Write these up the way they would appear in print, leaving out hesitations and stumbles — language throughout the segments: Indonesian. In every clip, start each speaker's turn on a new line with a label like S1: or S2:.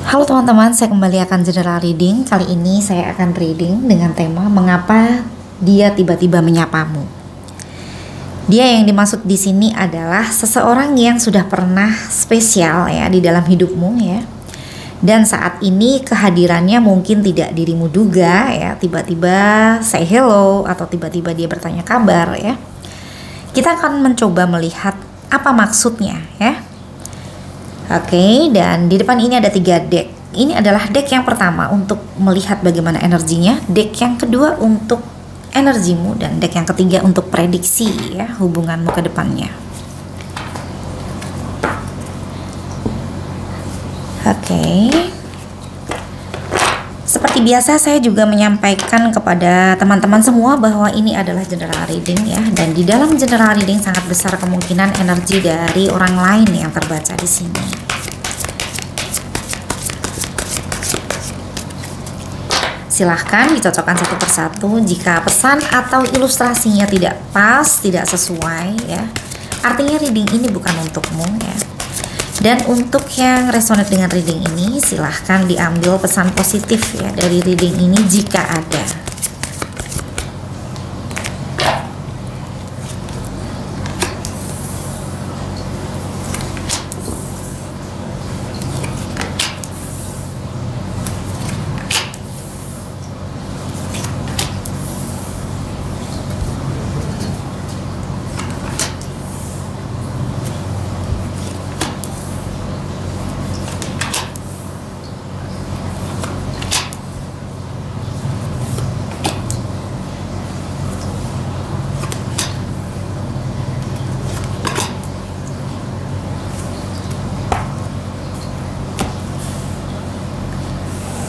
S1: Halo teman-teman, saya kembali akan general reading. Kali ini saya akan reading dengan tema mengapa dia tiba-tiba menyapamu. Dia yang dimaksud di sini adalah seseorang yang sudah pernah spesial ya di dalam hidupmu ya. Dan saat ini kehadirannya mungkin tidak dirimu duga ya, tiba-tiba say hello atau tiba-tiba dia bertanya kabar ya. Kita akan mencoba melihat apa maksudnya ya. Oke, dan di depan ini ada 3 deck. Ini adalah deck yang pertama untuk melihat bagaimana energinya, deck yang kedua untuk energimu, dan deck yang ketiga untuk prediksi ya hubunganmu ke depannya. Oke. Seperti biasa saya juga menyampaikan kepada teman-teman semua bahwa ini adalah general reading ya, dan di dalam general reading sangat besar kemungkinan energi dari orang lain yang terbaca di sini. Silahkan dicocokkan satu persatu. Jika pesan atau ilustrasinya tidak pas, tidak sesuai ya, artinya reading ini bukan untukmu ya. Dan untuk yang resonate dengan reading ini, silahkan diambil pesan positif ya dari reading ini jika ada.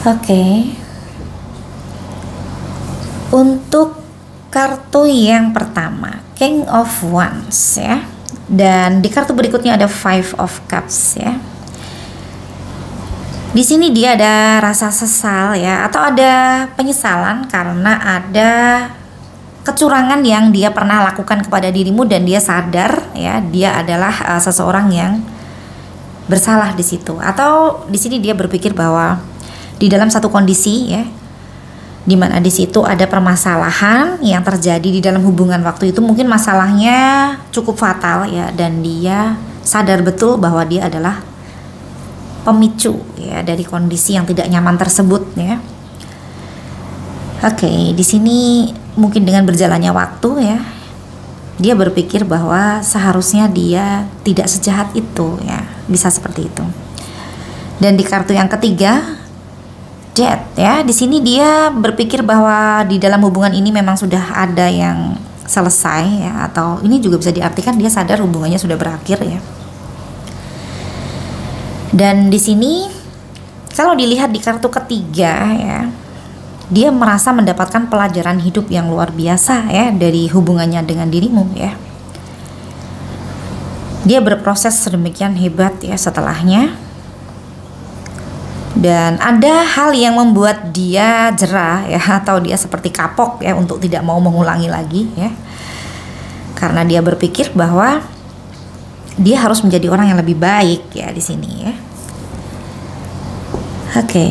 S1: Oke. Untuk kartu yang pertama, King of Wands ya. Dan di kartu berikutnya ada Five of Cups ya. Di sini dia ada rasa sesal ya, atau ada penyesalan karena ada kecurangan yang dia pernah lakukan kepada dirimu, dan dia sadar ya dia adalah seseorang yang bersalah di situ. Atau di sini dia berpikir bahwa di dalam satu kondisi ya, dimana di situ ada permasalahan yang terjadi di dalam hubungan waktu itu, mungkin masalahnya cukup fatal ya, dan dia sadar betul bahwa dia adalah pemicu ya dari kondisi yang tidak nyaman tersebut ya. Oke, di sini mungkin dengan berjalannya waktu ya, dia berpikir bahwa seharusnya dia tidak sejahat itu ya, bisa seperti itu. Dan di kartu yang ketiga, Death ya, di sini dia berpikir bahwa di dalam hubungan ini memang sudah ada yang selesai ya, atau ini juga bisa diartikan dia sadar hubungannya sudah berakhir ya. Dan di sini kalau dilihat di kartu ketiga ya, dia merasa mendapatkan pelajaran hidup yang luar biasa ya dari hubungannya dengan dirimu ya. Dia berproses sedemikian hebat ya setelahnya. Dan ada hal yang membuat dia jera ya, atau dia seperti kapok ya untuk tidak mau mengulangi lagi ya. Karena dia berpikir bahwa dia harus menjadi orang yang lebih baik ya di sini ya. Oke.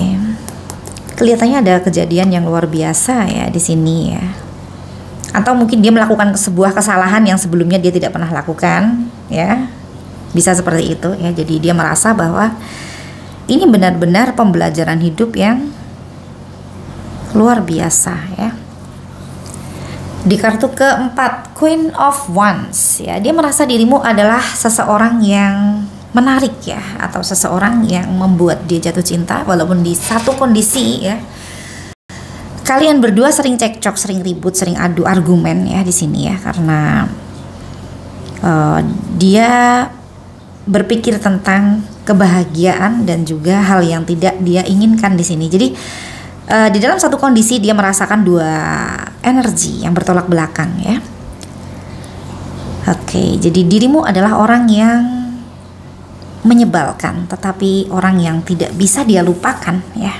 S1: Kelihatannya ada kejadian yang luar biasa ya di sini ya. Atau mungkin dia melakukan sebuah kesalahan yang sebelumnya dia tidak pernah lakukan ya. Bisa seperti itu ya. Jadi dia merasa bahwa ini benar-benar pembelajaran hidup yang luar biasa ya. Di kartu keempat, Queen of Wands ya, dia merasa dirimu adalah seseorang yang menarik ya, atau seseorang yang membuat dia jatuh cinta walaupun di satu kondisi ya. Kalian berdua sering cekcok, sering ribut, sering adu argumen ya di sini ya, karena dia berpikir tentang kebahagiaan dan juga hal yang tidak dia inginkan di sini. Jadi di dalam satu kondisi dia merasakan dua energi yang bertolak belakang ya. Oke, jadi dirimu adalah orang yang menyebalkan, tetapi orang yang tidak bisa dia lupakan ya.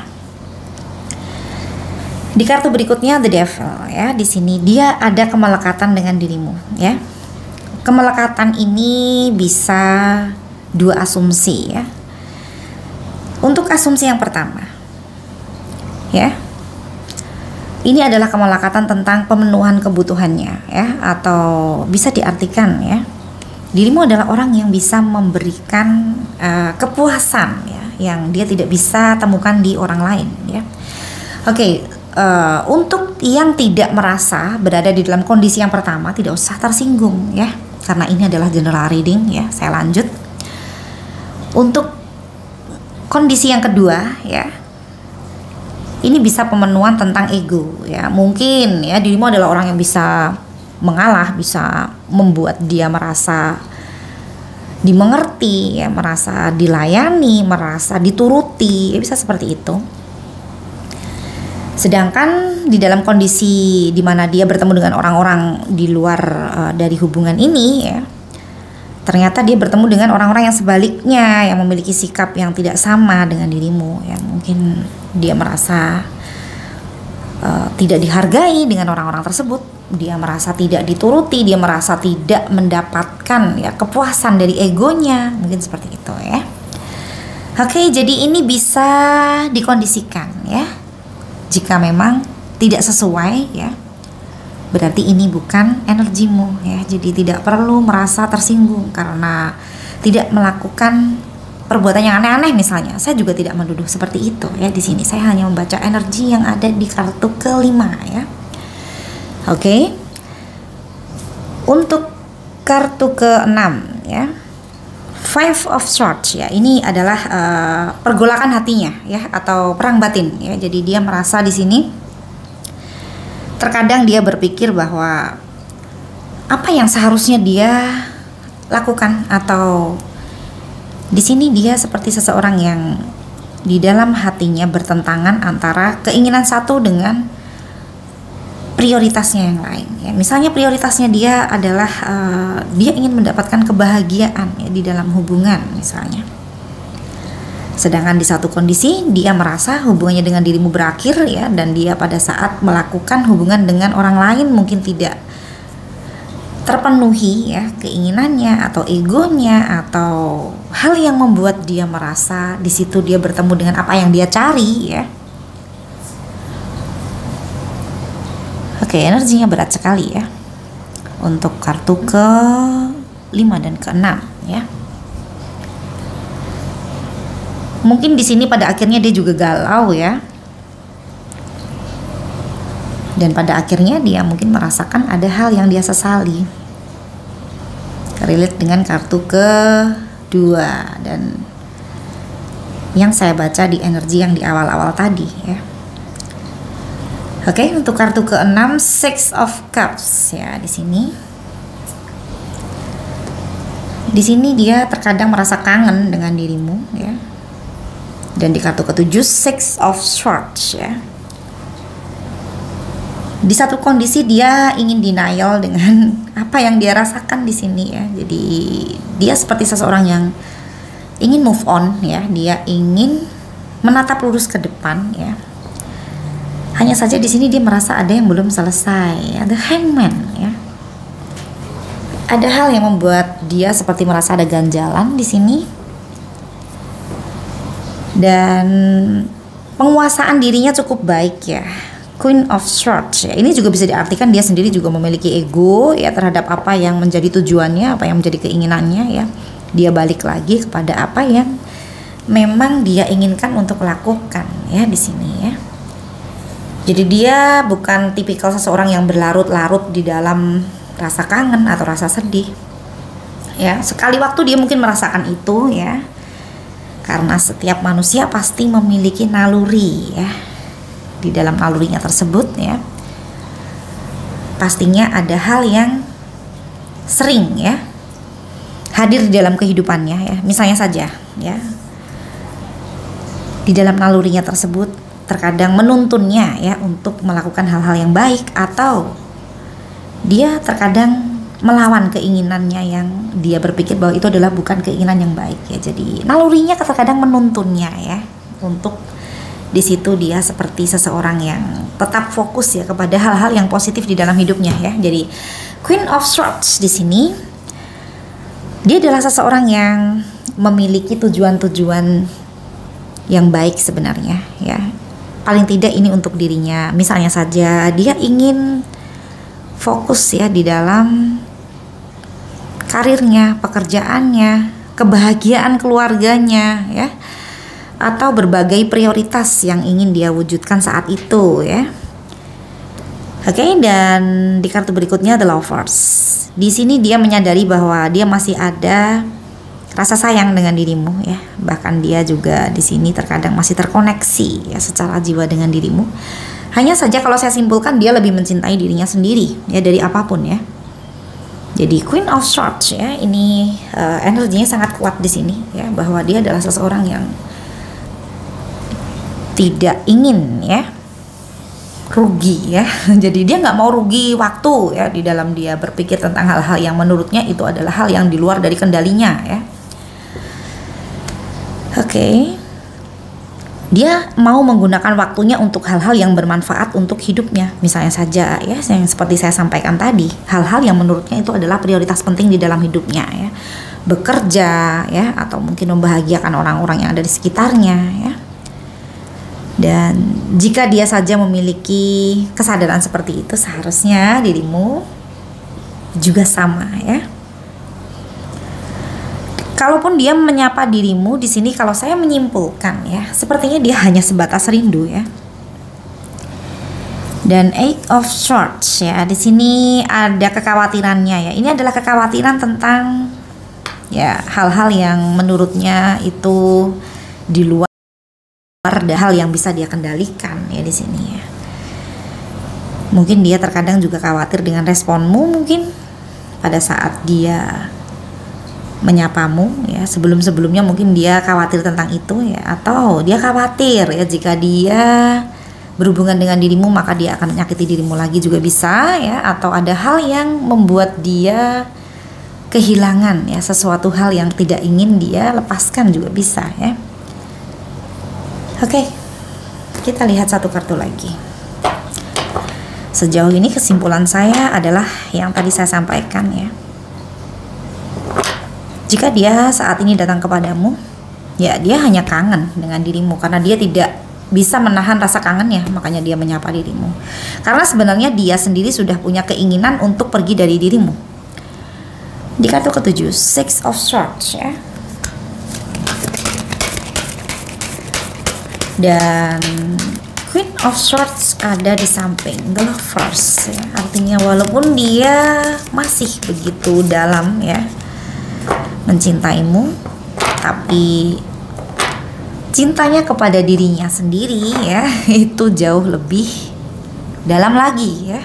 S1: Di kartu berikutnya The Devil ya, di sini dia ada kemelekatan dengan dirimu ya. Kemelekatan ini bisa dua asumsi ya. Untuk asumsi yang pertama, ya, ini adalah kemelekatan tentang pemenuhan kebutuhannya, ya, atau bisa diartikan, ya, dirimu adalah orang yang bisa memberikan kepuasan, ya, yang dia tidak bisa temukan di orang lain, ya. Oke, untuk yang tidak merasa berada di dalam kondisi yang pertama, tidak usah tersinggung, ya, karena ini adalah general reading, ya. Saya lanjut. Untuk kondisi yang kedua, ya, ini bisa pemenuhan tentang ego, ya. Mungkin, ya, dirimu adalah orang yang bisa mengalah, bisa membuat dia merasa dimengerti, ya, merasa dilayani, merasa dituruti, ya, bisa seperti itu. Sedangkan di dalam kondisi di mana dia bertemu dengan orang-orang di luar dari hubungan ini, ya, ternyata dia bertemu dengan orang-orang yang sebaliknya, yang memiliki sikap yang tidak sama dengan dirimu, ya. Mungkin dia merasa tidak dihargai dengan orang-orang tersebut, dia merasa tidak dituruti, dia merasa tidak mendapatkan, ya, kepuasan dari egonya, mungkin seperti itu, ya. Oke, jadi ini bisa dikondisikan, ya. Jika memang tidak sesuai, ya, berarti ini bukan energimu, ya. Jadi tidak perlu merasa tersinggung karena tidak melakukan perbuatan yang aneh-aneh misalnya. Saya juga tidak menuduh seperti itu, ya. Di sini saya hanya membaca energi yang ada di kartu kelima, ya. Oke. Untuk kartu keenam, ya, Five of Swords, ya, ini adalah pergolakan hatinya, ya, atau perang batin, ya. Jadi dia merasa di sini terkadang dia berpikir bahwa apa yang seharusnya dia lakukan, atau di sini dia seperti seseorang yang di dalam hatinya bertentangan antara keinginan satu dengan prioritasnya yang lain, ya. Misalnya prioritasnya dia adalah dia ingin mendapatkan kebahagiaan, ya, di dalam hubungan misalnya. Sedangkan di satu kondisi dia merasa hubungannya dengan dirimu berakhir, ya, dan dia pada saat melakukan hubungan dengan orang lain mungkin tidak terpenuhi, ya, keinginannya atau egonya atau hal yang membuat dia merasa di situ dia bertemu dengan apa yang dia cari, ya. Oke, energinya berat sekali, ya, untuk kartu ke-5 dan ke-6, ya. Mungkin di sini pada akhirnya dia juga galau, ya. Dan pada akhirnya dia mungkin merasakan ada hal yang dia sesali. Relate dengan kartu ke-2 dan yang saya baca di energi yang di awal-awal tadi, ya. Oke, untuk kartu ke-6 Six of Cups, ya, di sini. Di sini dia terkadang merasa kangen dengan dirimu, ya. Dan di kartu ke-7 Six of Swords, ya. Di satu kondisi dia ingin denial dengan apa yang dia rasakan di sini, ya. Jadi dia seperti seseorang yang ingin move on, ya. Dia ingin menatap lurus ke depan, ya. Hanya saja di sini dia merasa ada yang belum selesai. Ada Hangman, ya. Ada hal yang membuat dia seperti merasa ada ganjalan di sini. Dan penguasaan dirinya cukup baik, ya. Queen of Swords, ya. Ini juga bisa diartikan dia sendiri juga memiliki ego, ya, terhadap apa yang menjadi tujuannya, apa yang menjadi keinginannya, ya. Dia balik lagi kepada apa yang memang dia inginkan untuk lakukan, ya, di sini, ya. Jadi dia bukan tipikal seseorang yang berlarut-larut di dalam rasa kangen atau rasa sedih, ya. Sekali waktu dia mungkin merasakan itu, ya, karena setiap manusia pasti memiliki naluri, ya. Di dalam nalurinya tersebut, ya, pastinya ada hal yang sering, ya, hadir di dalam kehidupannya, ya. Misalnya saja, ya, di dalam nalurinya tersebut terkadang menuntunnya, ya, untuk melakukan hal-hal yang baik, atau dia terkadang melawan keinginannya yang dia berpikir bahwa itu adalah bukan keinginan yang baik, ya. Jadi nalurinya terkadang menuntunnya, ya, untuk di situ dia seperti seseorang yang tetap fokus, ya, kepada hal-hal yang positif di dalam hidupnya, ya. Jadi Queen of Swords di sini dia adalah seseorang yang memiliki tujuan-tujuan yang baik sebenarnya ya. Paling tidak ini untuk dirinya. Misalnya saja dia ingin fokus ya di dalam karirnya, pekerjaannya, kebahagiaan keluarganya ya, atau berbagai prioritas yang ingin dia wujudkan saat itu ya. Oke, dan di kartu berikutnya The Lovers. Di sini dia menyadari bahwa dia masih ada rasa sayang dengan dirimu ya. Bahkan dia juga di sini terkadang masih terkoneksi ya secara jiwa dengan dirimu. Hanya saja kalau saya simpulkan dia lebih mencintai dirinya sendiri ya dari apapun ya. Jadi Queen of Swords ya, ini energinya sangat kuat di sini ya, bahwa dia adalah seseorang yang tidak ingin ya rugi ya. Jadi dia nggak mau rugi waktu ya di dalam dia berpikir tentang hal-hal yang menurutnya itu adalah hal yang di luar dari kendalinya ya. Oke. Dia mau menggunakan waktunya untuk hal-hal yang bermanfaat untuk hidupnya. Misalnya saja ya, yang seperti saya sampaikan tadi, hal-hal yang menurutnya itu adalah prioritas penting di dalam hidupnya ya. Bekerja ya, atau mungkin membahagiakan orang-orang yang ada di sekitarnya ya. Dan jika dia saja memiliki kesadaran seperti itu, seharusnya dirimu juga sama ya. Kalaupun dia menyapa dirimu di sini, kalau saya menyimpulkan ya, sepertinya dia hanya sebatas rindu ya. Dan Eight of Swords ya, di sini ada kekhawatirannya ya. Ini adalah kekhawatiran tentang ya hal-hal yang menurutnya itu di luar hal yang bisa dia kendalikan ya di sini ya. Mungkin dia terkadang juga khawatir dengan responmu mungkin pada saat dia menyapamu ya. Sebelumnya mungkin dia khawatir tentang itu ya, atau dia khawatir ya jika dia berhubungan dengan dirimu maka dia akan menyakiti dirimu lagi juga bisa ya, atau ada hal yang membuat dia kehilangan ya sesuatu hal yang tidak ingin dia lepaskan juga bisa ya. Oke, kita lihat satu kartu lagi. Sejauh ini kesimpulan saya adalah yang tadi saya sampaikan ya. Jika dia saat ini datang kepadamu, ya dia hanya kangen dengan dirimu karena dia tidak bisa menahan rasa kangennya, makanya dia menyapa dirimu. Karena sebenarnya dia sendiri sudah punya keinginan untuk pergi dari dirimu. Di kartu ketujuh, Six of Swords ya. Dan Queen of Swords ada di samping The Lovers ya. Artinya walaupun dia masih begitu dalam ya mencintaimu, tapi cintanya kepada dirinya sendiri ya itu jauh lebih dalam lagi ya.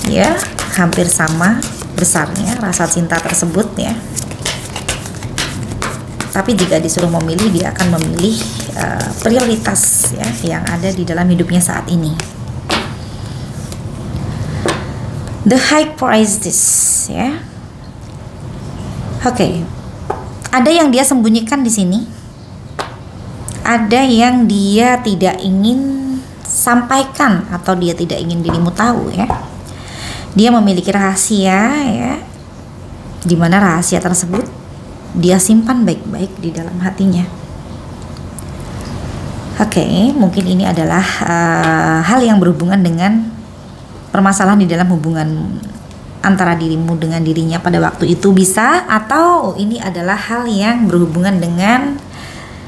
S1: Ya, hampir sama besarnya rasa cinta tersebut ya. Tapi jika disuruh memilih, dia akan memilih prioritas ya yang ada di dalam hidupnya saat ini. The High Priestess ya. Oke. Ada yang dia sembunyikan di sini. Ada yang dia tidak ingin sampaikan atau dia tidak ingin dirimu tahu ya. Dia memiliki rahasia ya. Di mana rahasia tersebut dia simpan baik-baik di dalam hatinya. Oke, mungkin ini adalah hal yang berhubungan dengan permasalahan di dalam hubungan antara dirimu dengan dirinya pada waktu itu bisa, atau ini adalah hal yang berhubungan dengan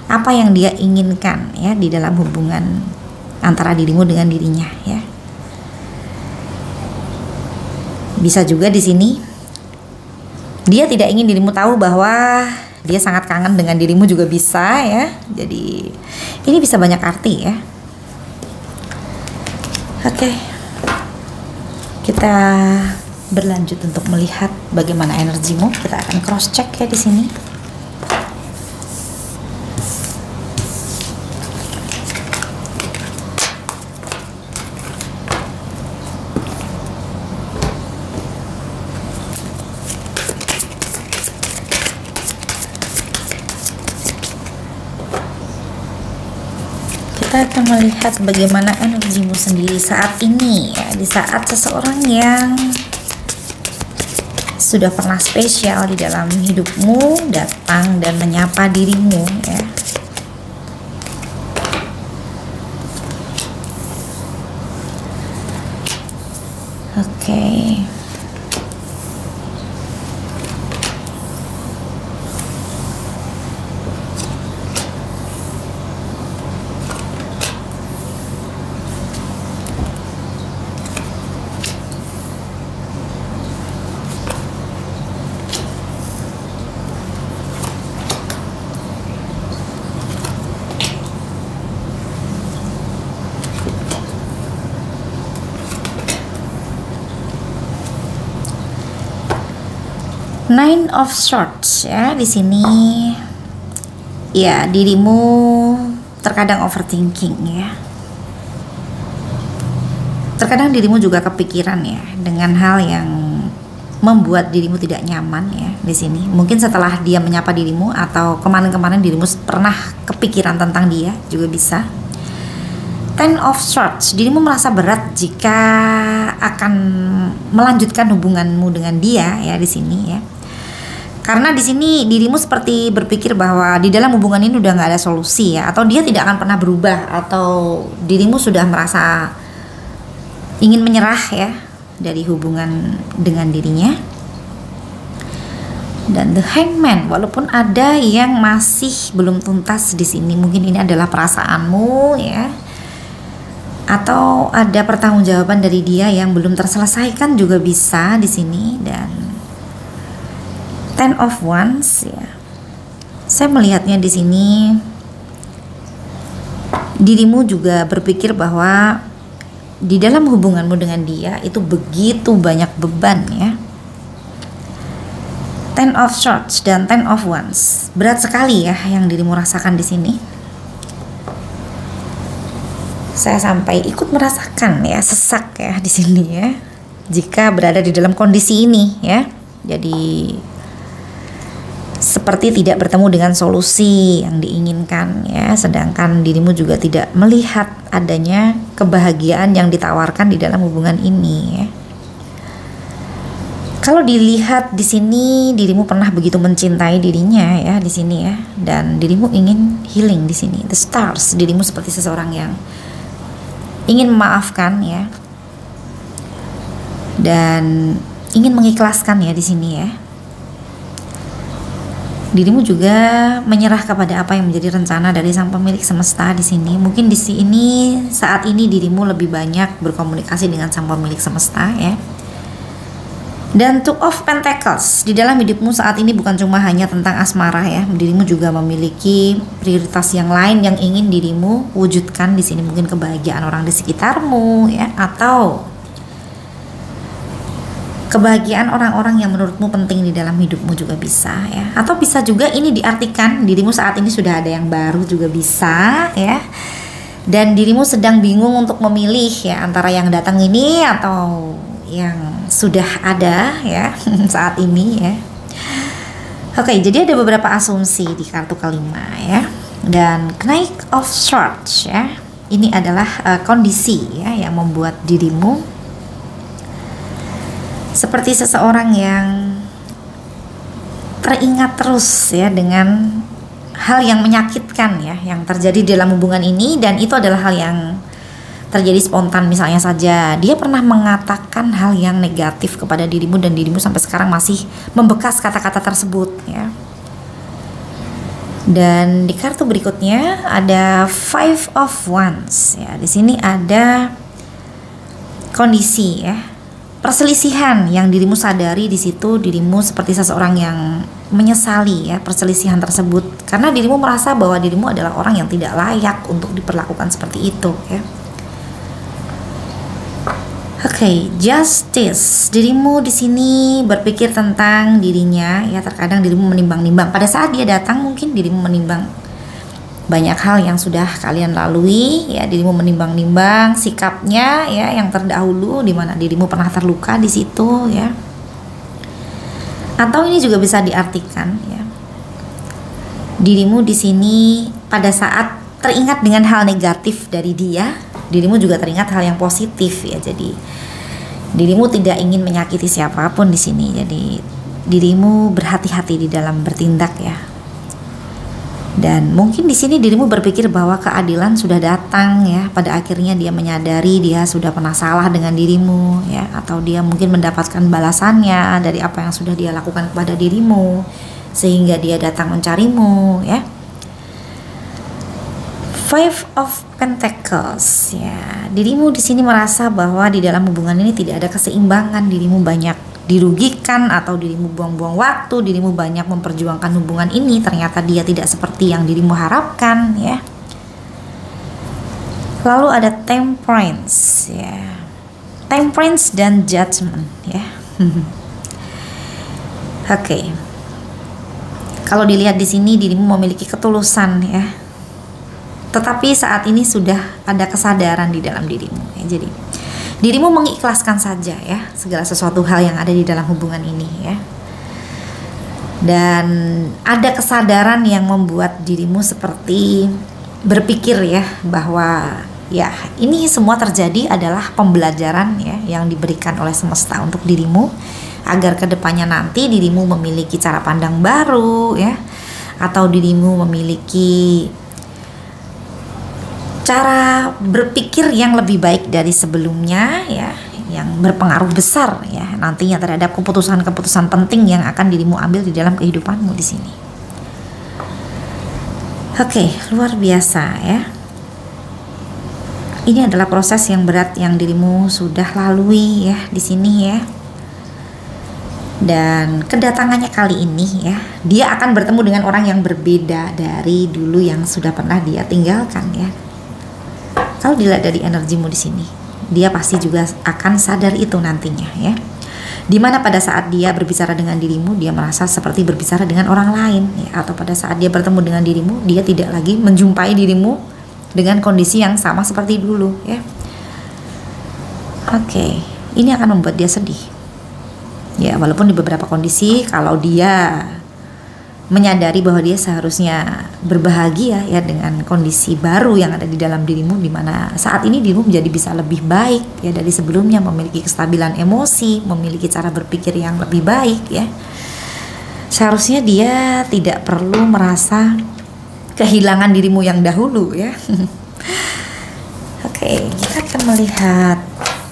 S1: apa yang dia inginkan ya di dalam hubungan antara dirimu dengan dirinya ya. Bisa juga di sini dia tidak ingin dirimu tahu bahwa dia sangat kangen dengan dirimu juga bisa ya. Jadi ini bisa banyak arti ya. Oke. Kita berlanjut untuk melihat bagaimana energimu. Kita akan cross check ya di sini. Kita akan melihat bagaimana energimu sendiri saat ini ya, di saat seseorang yang sudah pernah spesial di dalam hidupmu datang dan menyapa dirimu ya. Oke. Nine of Swords ya, di sini ya dirimu terkadang overthinking ya. Terkadang dirimu juga kepikiran ya dengan hal yang membuat dirimu tidak nyaman ya di sini. Mungkin setelah dia menyapa dirimu atau kemarin-kemarin dirimu pernah kepikiran tentang dia juga bisa. Ten of Swords, dirimu merasa berat jika akan melanjutkan hubunganmu dengan dia ya di sini ya. Karena di sini dirimu seperti berpikir bahwa di dalam hubungan ini udah nggak ada solusi ya, atau dia tidak akan pernah berubah, atau dirimu sudah merasa ingin menyerah ya dari hubungan dengan dirinya. Dan The Hangman, walaupun ada yang masih belum tuntas di sini, mungkin ini adalah perasaanmu ya, atau ada pertanggungjawaban dari dia yang belum terselesaikan juga bisa di sini. Dan Ten of Wands ya, saya melihatnya di sini dirimu juga berpikir bahwa di dalam hubunganmu dengan dia itu begitu banyak beban ya. Ten of Swords dan Ten of Wands, berat sekali ya yang dirimu rasakan di sini. Saya sampai ikut merasakan ya, sesak ya di sini ya, jika berada di dalam kondisi ini ya. Jadi seperti tidak bertemu dengan solusi yang diinginkan ya, sedangkan dirimu juga tidak melihat adanya kebahagiaan yang ditawarkan di dalam hubungan ini ya. Kalau dilihat di sini dirimu pernah begitu mencintai dirinya ya di sini ya, dan dirimu ingin healing di sini. The Stars, dirimu seperti seseorang yang ingin memaafkan ya, dan ingin mengikhlaskan ya di sini ya. Dirimu juga menyerah kepada apa yang menjadi rencana dari sang pemilik semesta di sini. Mungkin di sini saat ini dirimu lebih banyak berkomunikasi dengan sang pemilik semesta ya. Dan Two of Pentacles, di dalam hidupmu saat ini bukan cuma hanya tentang asmara ya. Dirimu juga memiliki prioritas yang lain yang ingin dirimu wujudkan di sini. Mungkin kebahagiaan orang di sekitarmu ya, atau kebahagiaan orang-orang yang menurutmu penting di dalam hidupmu juga bisa ya. Atau bisa juga ini diartikan dirimu saat ini sudah ada yang baru juga bisa ya. Dan dirimu sedang bingung untuk memilih ya, antara yang datang ini atau yang sudah ada ya saat ini ya. Oke, jadi ada beberapa asumsi di kartu kelima ya. Dan Knight of Swords ya, ini adalah kondisi ya yang membuat dirimu seperti seseorang yang teringat terus ya dengan hal yang menyakitkan ya yang terjadi dalam hubungan ini. Dan itu adalah hal yang terjadi spontan. Misalnya saja dia pernah mengatakan hal yang negatif kepada dirimu dan dirimu sampai sekarang masih membekas kata-kata tersebut ya. Dan di kartu berikutnya ada Five of Wands ya. Di sini ada kondisi ya, perselisihan yang dirimu sadari. Di situ dirimu seperti seseorang yang menyesali ya perselisihan tersebut, karena dirimu merasa bahwa dirimu adalah orang yang tidak layak untuk diperlakukan seperti itu ya. Oke, Justice, dirimu di sini berpikir tentang dirinya ya. Terkadang dirimu menimbang-nimbang pada saat dia datang, mungkin dirimu menimbang banyak hal yang sudah kalian lalui ya. Dirimu menimbang-nimbang sikapnya ya yang terdahulu, di mana dirimu pernah terluka di situ ya. Atau ini juga bisa diartikan ya, dirimu di sini pada saat teringat dengan hal negatif dari dia, dirimu juga teringat hal yang positif ya. Jadi dirimu tidak ingin menyakiti siapapun di sini. Jadi dirimu berhati-hati di dalam bertindak ya. Dan mungkin di sini dirimu berpikir bahwa keadilan sudah datang ya. Pada akhirnya dia menyadari dia sudah pernah salah dengan dirimu ya, atau dia mungkin mendapatkan balasannya dari apa yang sudah dia lakukan kepada dirimu, sehingga dia datang mencarimu ya. Five of Pentacles ya. Dirimu di sini merasa bahwa di dalam hubungan ini tidak ada keseimbangan, dirimu banyak dirugikan atau dirimu buang-buang waktu, dirimu banyak memperjuangkan hubungan ini, ternyata dia tidak seperti yang dirimu harapkan ya. Lalu ada Temperance ya. Temperance dan Judgment ya. Oke. Kalau dilihat di sini dirimu memiliki ketulusan ya. Tetapi saat ini sudah ada kesadaran di dalam dirimu ya. Jadi dirimu mengikhlaskan saja ya segala sesuatu hal yang ada di dalam hubungan ini ya. Dan ada kesadaran yang membuat dirimu seperti berpikir ya bahwa ya ini semua terjadi adalah pembelajaran ya yang diberikan oleh semesta untuk dirimu, agar kedepannya nanti dirimu memiliki cara pandang baru ya, atau dirimu memiliki cara berpikir yang lebih baik dari sebelumnya ya, yang berpengaruh besar ya nantinya terhadap keputusan-keputusan penting yang akan dirimu ambil di dalam kehidupanmu di sini. Oke, luar biasa ya. Ini adalah proses yang berat yang dirimu sudah lalui ya di sini ya. Dan kedatangannya kali ini ya, dia akan bertemu dengan orang yang berbeda dari dulu yang sudah pernah dia tinggalkan ya. Kalau dilihat dari energimu di sini, dia pasti juga akan sadar itu nantinya ya. Dimana pada saat dia berbicara dengan dirimu, dia merasa seperti berbicara dengan orang lain ya. Atau pada saat dia bertemu dengan dirimu, dia tidak lagi menjumpai dirimu dengan kondisi yang sama seperti dulu ya. Oke, ini akan membuat dia sedih ya, walaupun di beberapa kondisi kalau dia menyadari bahwa dia seharusnya berbahagia ya dengan kondisi baru yang ada di dalam dirimu, dimana saat ini dirimu menjadi bisa lebih baik ya dari sebelumnya, memiliki kestabilan emosi, memiliki cara berpikir yang lebih baik ya. Seharusnya dia tidak perlu merasa kehilangan dirimu yang dahulu ya. Oke, kita akan melihat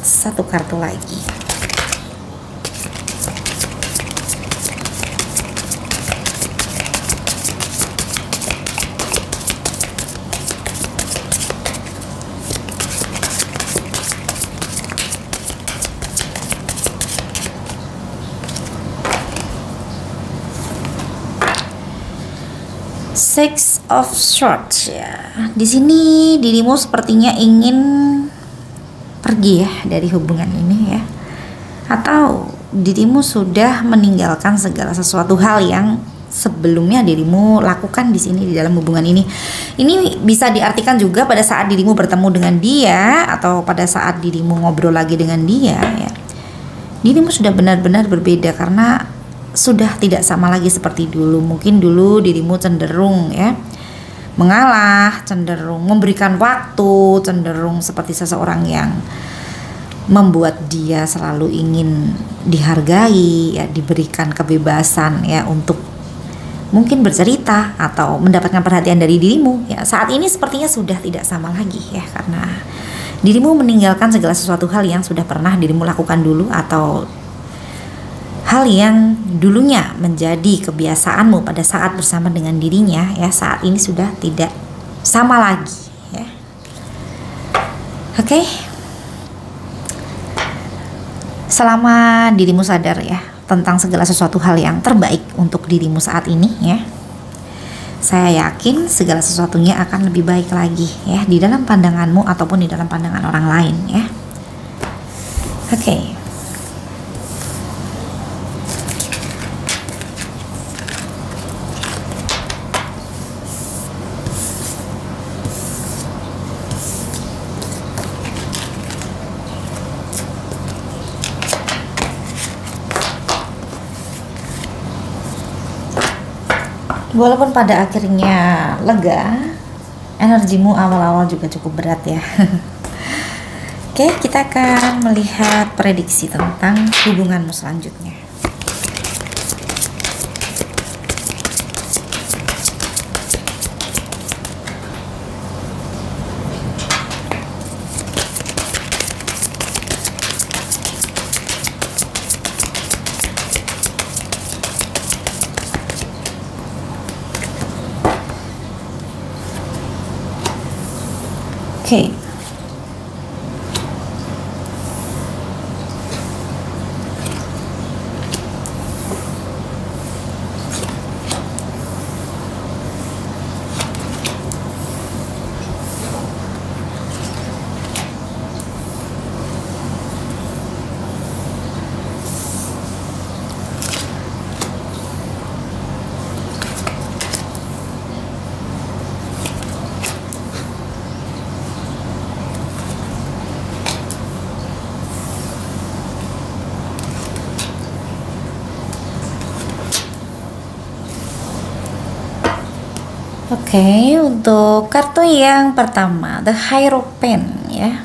S1: satu kartu lagi. Six of Swords ya. Di sini dirimu sepertinya ingin pergi ya dari hubungan ini ya. Atau dirimu sudah meninggalkan segala sesuatu hal yang sebelumnya dirimu lakukan di sini di dalam hubungan ini. Ini bisa diartikan juga pada saat dirimu bertemu dengan dia atau pada saat dirimu ngobrol lagi dengan dia ya. Dirimu sudah benar-benar berbeda karena sudah tidak sama lagi seperti dulu. Mungkin dulu dirimu cenderung ya mengalah, cenderung memberikan waktu, cenderung seperti seseorang yang membuat dia selalu ingin dihargai ya, diberikan kebebasan ya untuk mungkin bercerita atau mendapatkan perhatian dari dirimu ya. Saat ini sepertinya sudah tidak sama lagi ya, karena dirimu meninggalkan segala sesuatu hal yang sudah pernah dirimu lakukan dulu, atau hal yang dulunya menjadi kebiasaanmu pada saat bersama dengan dirinya ya, saat ini sudah tidak sama lagi ya. Oke. Selama dirimu sadar ya tentang segala sesuatu hal yang terbaik untuk dirimu saat ini ya, saya yakin segala sesuatunya akan lebih baik lagi ya di dalam pandanganmu ataupun di dalam pandangan orang lain ya. Oke. Walaupun pada akhirnya lega, energimu awal-awal juga cukup berat ya. Oke, kita akan melihat prediksi tentang hubunganmu selanjutnya. Oke. Oke, untuk kartu yang pertama, The Hierophant ya.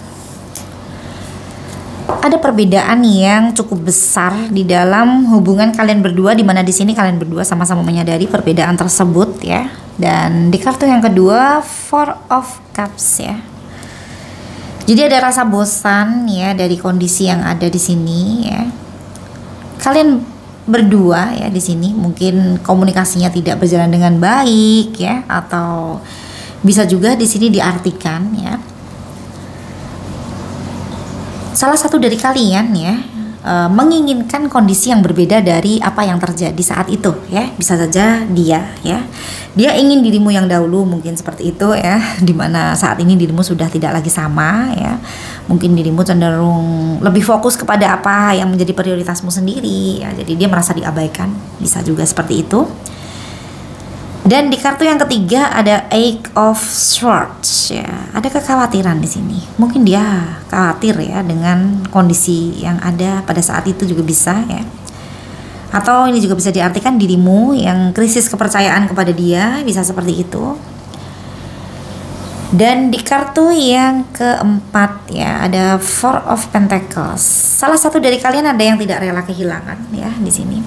S1: Ada perbedaan yang cukup besar di dalam hubungan kalian berdua, di mana di sini kalian berdua sama-sama menyadari perbedaan tersebut ya. Dan di kartu yang kedua, Four of Cups ya. Jadi ada rasa bosan ya dari kondisi yang ada di sini ya. Kalian berdua ya di sini mungkin komunikasinya tidak berjalan dengan baik ya, atau bisa juga di sini diartikan ya salah satu dari kalian ya menginginkan kondisi yang berbeda dari apa yang terjadi saat itu ya. Bisa saja dia ingin dirimu yang dahulu, mungkin seperti itu ya, dimana saat ini dirimu sudah tidak lagi sama ya. Mungkin dirimu cenderung lebih fokus kepada apa yang menjadi prioritasmu sendiri ya, jadi dia merasa diabaikan, bisa juga seperti itu. Dan di kartu yang ketiga ada Eight of Swords ya. Ada kekhawatiran di sini. Mungkin dia khawatir ya dengan kondisi yang ada pada saat itu juga bisa ya. Atau ini juga bisa diartikan dirimu yang krisis kepercayaan kepada dia, bisa seperti itu. Dan di kartu yang keempat ya ada Four of Pentacles. Salah satu dari kalian ada yang tidak rela kehilangan ya di sini.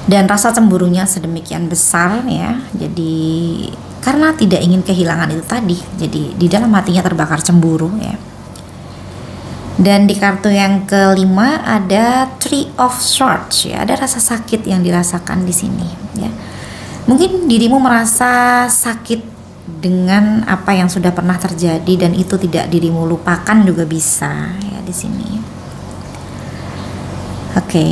S1: Dan rasa cemburunya sedemikian besar ya. Jadi karena tidak ingin kehilangan itu tadi, jadi di dalam hatinya terbakar cemburu ya. Dan di kartu yang kelima ada Three of Swords ya. Ada rasa sakit yang dirasakan di sini ya. Mungkin dirimu merasa sakit dengan apa yang sudah pernah terjadi dan itu tidak dirimu lupakan juga bisa ya di sini. Oke.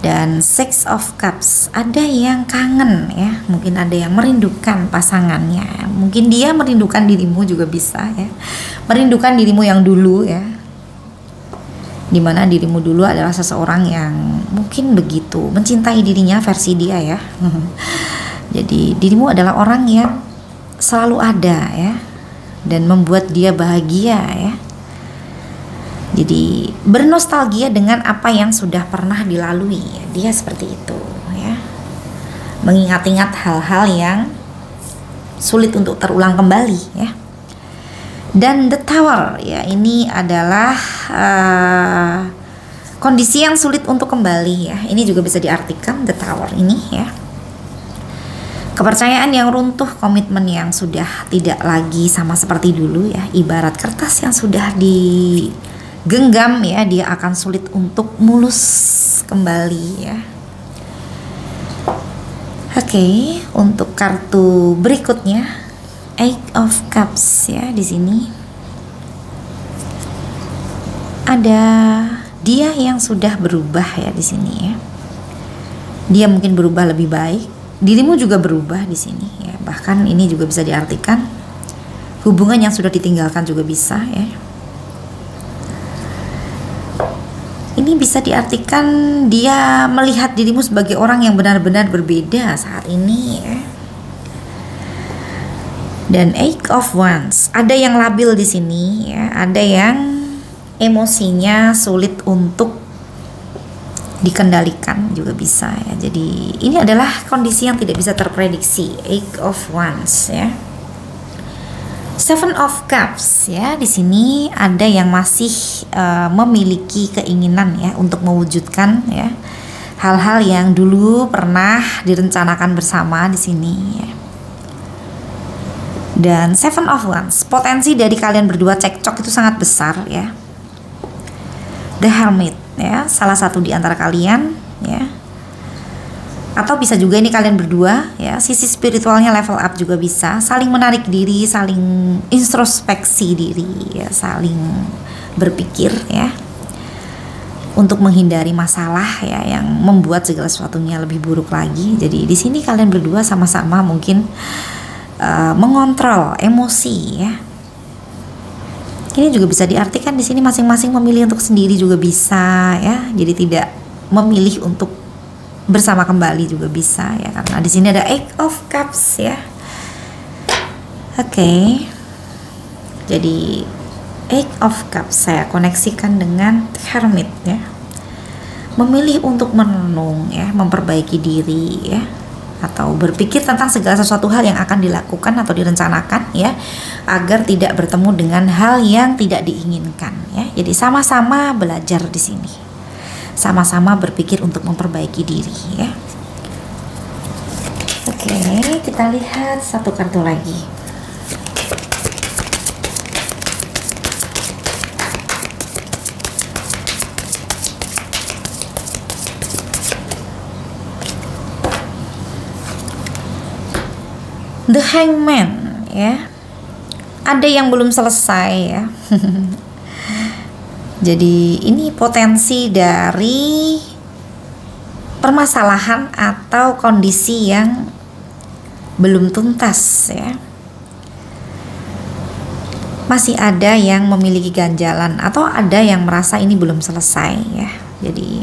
S1: Dan Six of Cups, ada yang kangen ya, mungkin ada yang merindukan pasangannya, mungkin dia merindukan dirimu juga bisa ya, merindukan dirimu yang dulu ya, dimana dirimu dulu adalah seseorang yang mungkin begitu mencintai dirinya versi dia ya. Jadi dirimu adalah orang yang selalu ada ya, dan membuat dia bahagia ya. Jadi bernostalgia dengan apa yang sudah pernah dilalui ya. Dia seperti itu ya, mengingat-ingat hal-hal yang sulit untuk terulang kembali ya. Dan The Tower ya, ini adalah kondisi yang sulit untuk kembali ya. Ini juga bisa diartikan The Tower ini ya, kepercayaan yang runtuh, komitmen yang sudah tidak lagi sama seperti dulu ya. Ibarat kertas yang sudah digenggam ya, dia akan sulit untuk mulus kembali ya. Oke, untuk kartu berikutnya Eight of Cups ya, di sini ada dia yang sudah berubah ya di sini ya. Dia mungkin berubah lebih baik, dirimu juga berubah di sini ya. Bahkan ini juga bisa diartikan hubungan yang sudah ditinggalkan juga bisa ya. Ini bisa diartikan dia melihat dirimu sebagai orang yang benar-benar berbeda saat ini ya. Dan Eight of Wands, ada yang labil di sini ya, ada yang emosinya sulit untuk dikendalikan juga bisa ya. Jadi ini adalah kondisi yang tidak bisa terprediksi. Eight of Wands ya. Seven of Cups ya, di sini ada yang masih memiliki keinginan ya untuk mewujudkan ya hal-hal yang dulu pernah direncanakan bersama di sini ya. Dan Seven of Wands, potensi dari kalian berdua cekcok itu sangat besar ya. The Hermit ya, salah satu di antara kalian ya Atau bisa juga ini kalian berdua ya, sisi spiritualnya level up juga bisa, saling menarik diri, saling introspeksi diri ya, saling berpikir ya, untuk menghindari masalah ya yang membuat segala sesuatunya lebih buruk lagi. Jadi di sini kalian berdua sama-sama mungkin mengontrol emosi ya. Ini juga bisa diartikan di sini masing-masing memilih untuk sendiri juga bisa ya. Jadi tidak memilih untuk bersama kembali juga bisa ya, karena di sini ada Eight of Cups ya. Oke. Jadi Eight of Cups saya koneksikan dengan Hermit ya. Memilih untuk merenung ya, memperbaiki diri ya, atau berpikir tentang segala sesuatu hal yang akan dilakukan atau direncanakan ya, agar tidak bertemu dengan hal yang tidak diinginkan ya. Jadi sama-sama belajar di sini, sama-sama berpikir untuk memperbaiki diri ya. Oke, kita lihat satu kartu lagi. The Hangman ya. Ada yang belum selesai ya. Jadi ini potensi dari permasalahan atau kondisi yang belum tuntas ya. Masih ada yang memiliki ganjalan atau ada yang merasa ini belum selesai ya. Jadi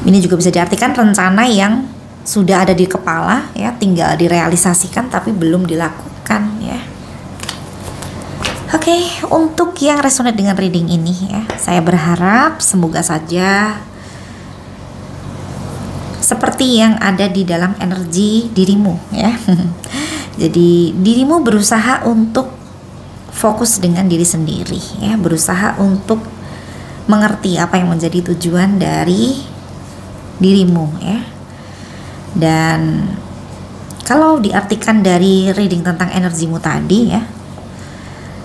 S1: ini juga bisa diartikan rencana yang sudah ada di kepala ya, tinggal direalisasikan tapi belum dilakukan ya. Oke, untuk yang resonate dengan reading ini ya, saya berharap semoga saja seperti yang ada di dalam energi dirimu ya. Jadi dirimu berusaha untuk fokus dengan diri sendiri ya, berusaha untuk mengerti apa yang menjadi tujuan dari dirimu ya. Dan kalau diartikan dari reading tentang energimu tadi ya,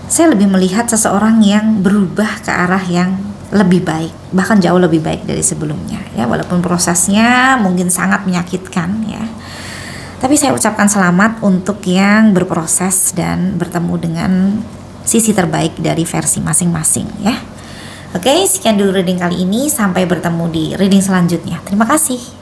S1: saya lebih melihat seseorang yang berubah ke arah yang lebih baik, bahkan jauh lebih baik dari sebelumnya ya. Walaupun prosesnya mungkin sangat menyakitkan ya, tapi saya ucapkan selamat untuk yang berproses dan bertemu dengan sisi terbaik dari versi masing-masing ya. Oke, sekian dulu reading kali ini, sampai bertemu di reading selanjutnya. Terima kasih.